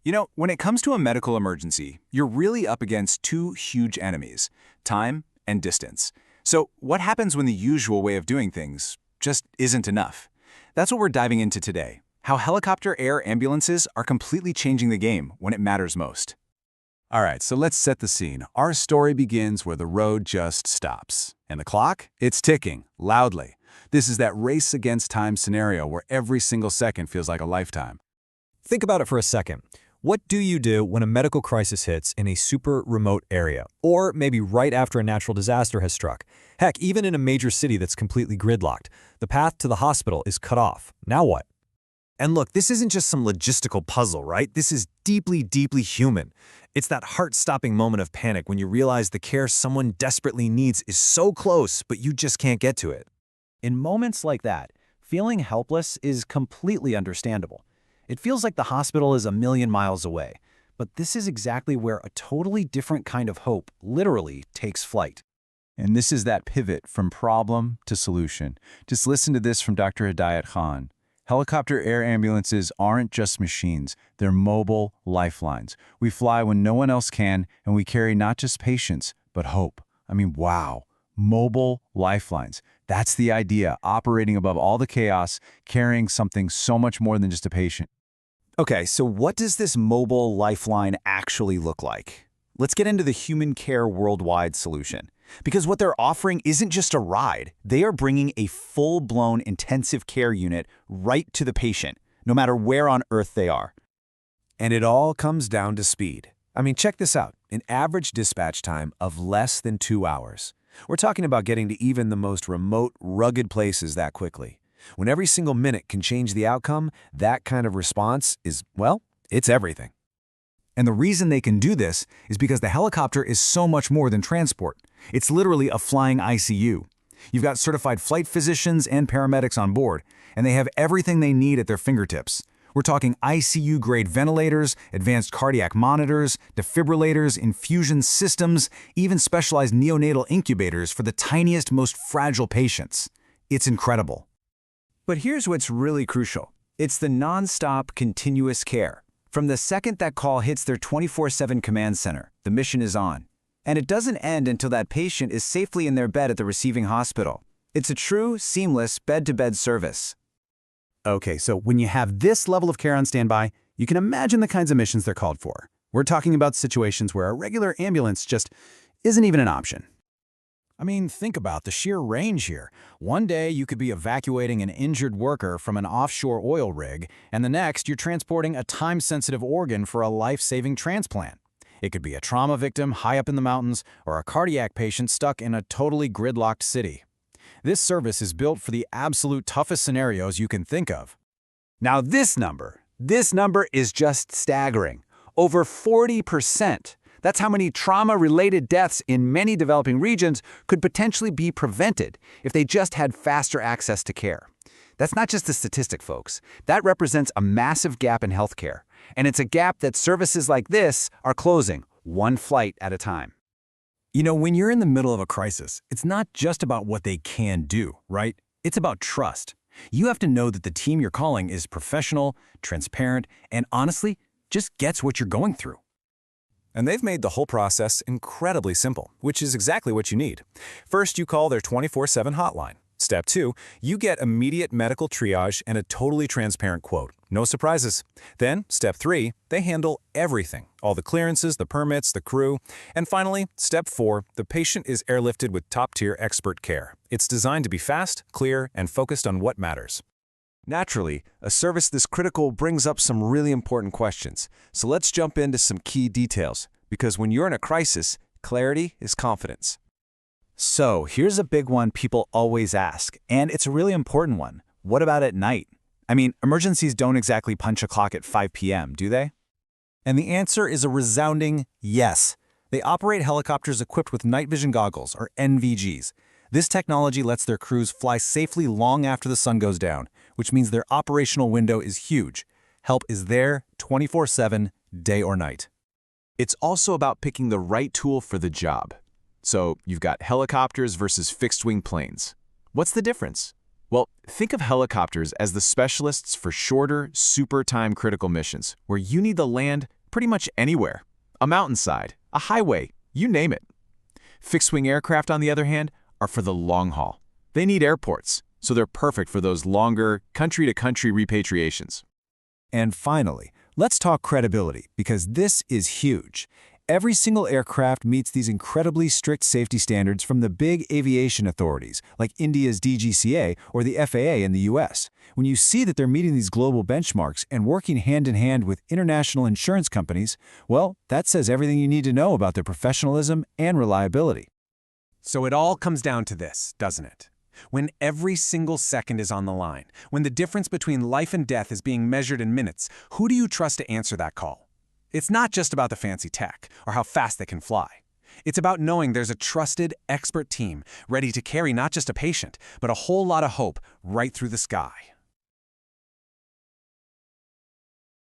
When it comes to a medical emergency, you're really up against two huge enemies, time and distance. So what happens when the usual way of doing things just isn't enough? That's what we're diving into today, how helicopter air ambulances are completely changing the game when it matters most. All right, so let's set the scene. Our story begins where the road just stops. And the clock? It's ticking, loudly. This is that race against time scenario where every single second feels like a lifetime. Think about it for a second. What do you do when a medical crisis hits in a super remote area? Or maybe right after a natural disaster has struck? Heck, even in a major city that's completely gridlocked. The path to the hospital is cut off. Now what? And look, this isn't just some logistical puzzle, right? This is deeply, deeply human. It's that heart-stopping moment of panic when you realize the care someone desperately needs is so close, but you just can't get to it. In moments like that, feeling helpless is completely understandable. It feels like the hospital is a million miles away, but this is exactly where a totally different kind of hope literally takes flight. And this is that pivot from problem to solution. Just listen to this from Dr. Hidayat Khan. Helicopter air ambulances aren't just machines, they're mobile lifelines. We fly when no one else can, and we carry not just patients, but hope. I mean, wow. Mobile lifelines. That's the idea, operating above all the chaos, carrying something so much more than just a patient. Okay, so what does this mobile lifeline actually look like? Let's get into the Humancare worldwide solution. Because what they're offering isn't just a ride. They are bringing a full-blown intensive care unit right to the patient, no matter where on Earth they are. And it all comes down to speed. I mean, check this out. An average dispatch time of less than 2 hours. We're talking about getting to even the most remote, rugged places that quickly. When every single minute can change the outcome, that kind of response is, well, it's everything. And the reason they can do this is because the helicopter is so much more than transport. It's literally a flying ICU. You've got certified flight physicians and paramedics on board, and they have everything they need at their fingertips. We're talking ICU-grade ventilators, advanced cardiac monitors, defibrillators, infusion systems, even specialized neonatal incubators for the tiniest, most fragile patients. It's incredible. But here's what's really crucial. It's the non-stop, continuous care. From the second that call hits their 24/7 command center, the mission is on. And it doesn't end until that patient is safely in their bed at the receiving hospital. It's a true, seamless, bed-to-bed service. Okay, so when you have this level of care on standby, you can imagine the kinds of missions they're called for. We're talking about situations where a regular ambulance just isn't even an option. I mean, think about the sheer range here. One day you could be evacuating an injured worker from an offshore oil rig, and the next you're transporting a time-sensitive organ for a life-saving transplant. It could be a trauma victim high up in the mountains or a cardiac patient stuck in a totally gridlocked city. This service is built for the absolute toughest scenarios you can think of. Now this number is just staggering. Over 40%. That's how many trauma-related deaths in many developing regions could potentially be prevented if they just had faster access to care. That's not just a statistic, folks. That represents a massive gap in healthcare. And it's a gap that services like this are closing, one flight at a time. When you're in the middle of a crisis, it's not just about what they can do, right? It's about trust. You have to know that the team you're calling is professional, transparent, and honestly, just gets what you're going through. And they've made the whole process incredibly simple, which is exactly what you need. First, you call their 24/7 hotline. Step 2, you get immediate medical triage and a totally transparent quote. No surprises. Then, Step 3, they handle everything. All the clearances, the permits, the crew. And finally, Step 4, the patient is airlifted with top-tier expert care. It's designed to be fast, clear, and focused on what matters. Naturally, a service this critical brings up some really important questions. So let's jump into some key details, because when you're in a crisis, clarity is confidence. So here's a big one people always ask, and it's a really important one. What about at night? I mean, emergencies don't exactly punch a clock at 5 p.m., do they? And the answer is a resounding yes. They operate helicopters equipped with night vision goggles, or NVGs. This technology lets their crews fly safely long after the sun goes down, which means their operational window is huge. Help is there 24/7, day or night. It's also about picking the right tool for the job. So you've got helicopters versus fixed-wing planes. What's the difference? Well, think of helicopters as the specialists for shorter, super time-critical missions, where you need to land pretty much anywhere. A mountainside, a highway, you name it. Fixed-wing aircraft, on the other hand, are for the long haul. They need airports, so they're perfect for those longer, country-to-country repatriations. And finally, let's talk credibility, because this is huge. Every single aircraft meets these incredibly strict safety standards from the big aviation authorities, like India's DGCA or the FAA in the US. When you see that they're meeting these global benchmarks and working hand-in-hand with international insurance companies, well, that says everything you need to know about their professionalism and reliability. So it all comes down to this, doesn't it? When every single second is on the line, when the difference between life and death is being measured in minutes, who do you trust to answer that call? It's not just about the fancy tech or how fast they can fly. It's about knowing there's a trusted, expert team ready to carry not just a patient, but a whole lot of hope right through the sky.